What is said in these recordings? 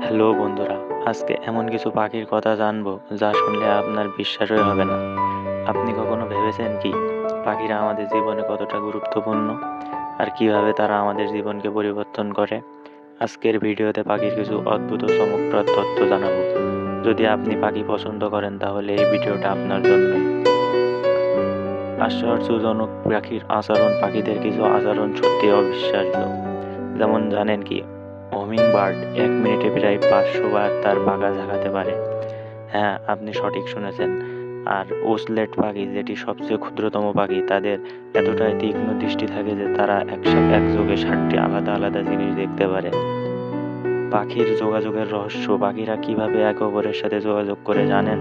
Hello বন্ধুরা, আজকে এমন কিছু পাখির কথা জানবো যা শুনলে আপনার বিশ্বাসই হবে না। আপনি কখনো ভেবেছেন কি পাখিরা আমাদের জীবনে কতটা গুরুত্বপূর্ণ আর কিভাবে তারা আমাদের জীবনকে পরিবর্তন করে? আজকের ভিডিওতে পাখির কিছু অদ্ভুত ও চমকপ্রদ তথ্য জানাবো। যদি আপনি পাখি পছন্দ করেন তাহলে এই ভিডিওটা আপনার জন্যই। আশ্চর্যজনক পাখির আচরণ। পাখিদের কিছু আচরণ সত্যি অবিশ্বাস্য। যেমন জানেন কি, হুমিংবার্ড 1 মিনিটে প্রায় 500 বার তার পাখা ঝাঁকাতে পারে। হ্যাঁ, আপনি সঠিক শুনেছেন। আর ওসলেট পাখি, যেটি সবচেয়ে ক্ষুদ্রতম পাখি, তাদের এতটাই তীক্ষ্ণ দৃষ্টি থাকে যে তারা একযোগে 60টি আলাদা আলাদা জিনিস দেখতে পারে। পাখির যোগাযোগের রহস্য। পাখিরা কিভাবে একে অপরের সাথে যোগাযোগ করে জানেন?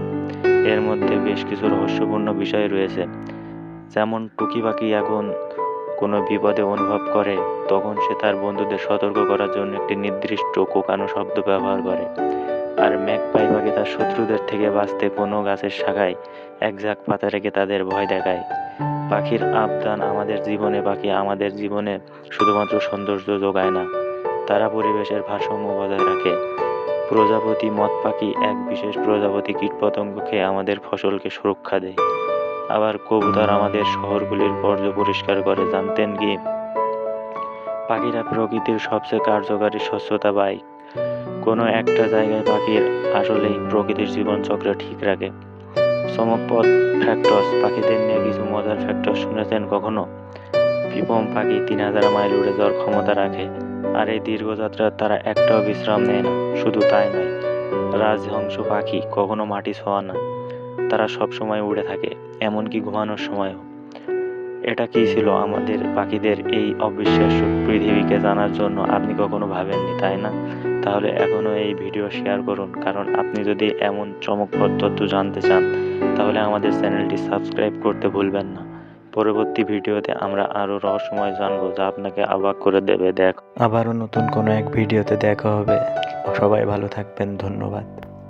এর মধ্যে বেশ কিছু রহস্যপূর্ণ বিষয় রয়েছে। যেমন টুকি পাখি এখন কোনো বিপদে অনুভব করে, তখন সে তার বন্ধুদের সতর্ক করার জন্য একটি নির্দিষ্ট কোঁকানো শব্দ ব্যবহার করে। আর ম্যাকপাই পাখি তার শত্রুদের থেকে বাঁচতে কোনো গাছের শাখায় এক ঝাঁক পাতা রেখে তাদের ভয় দেখায়। পাখির আবদান আমাদের জীবনে। পাখি আমাদের জীবনে শুধুমাত্র সৌন্দর্য যোগায় না, তারা পরিবেশের ভারসাম্য বজায় রাখে। প্রজাপতি মথ পাখি এক বিশেষ প্রজাপতি কীটপতঙ্গ খেয়ে আমাদের ফসলকে সুরক্ষা দেয়। আবার কবুতর আমাদের শহরগুলির বর্জ্য পরিষ্কার করে। জানতেন কি পাখিরা প্রকৃতির সবচেয়ে কার্যকারী স্বচ্ছতা বাইক? কোনো একটা জায়গায় পাখির আসলেই প্রকৃতির জীবনচক্র ঠিক রাখে। চমকপ্রদ ফ্যাক্টস। পাখিদের নিয়ে কিছু মজার ফ্যাক্টস শুনেছেন কখনো? পিপম পাখি 3000 মাইল উড়ে যাওয়ার ক্ষমতা রাখে, আর এই দীর্ঘযাত্রায় তারা একটাও বিশ্রাম নেয় না। শুধু তাই নয়, রাজহংস পাখি কখনো মাটি ছোঁয়া না, তারা সবসময় উড়ে থাকে, এমনকি ঘুমানোর সময়ও। এটা কি ছিল আমাদের পাখিদের এই অবিশ্বাস্য পৃথিবীকে জানার জন্য? আপনি কখনো ভাবেননি, তাই না? তাহলে এখনো এই ভিডিও শেয়ার করুন, কারণ আপনি যদি এমন চমকপ্রদ তথ্য জানতে চান তাহলে আমাদের চ্যানেলটি সাবস্ক্রাইব করতে ভুলবেন না। পরবর্তী ভিডিওতে আমরা আরও রহস্যময় জানবো যা আপনাকে অবাক করে দেবে। আবারও নতুন কোনো এক ভিডিওতে দেখা হবে। সবাই ভালো থাকবেন, ধন্যবাদ।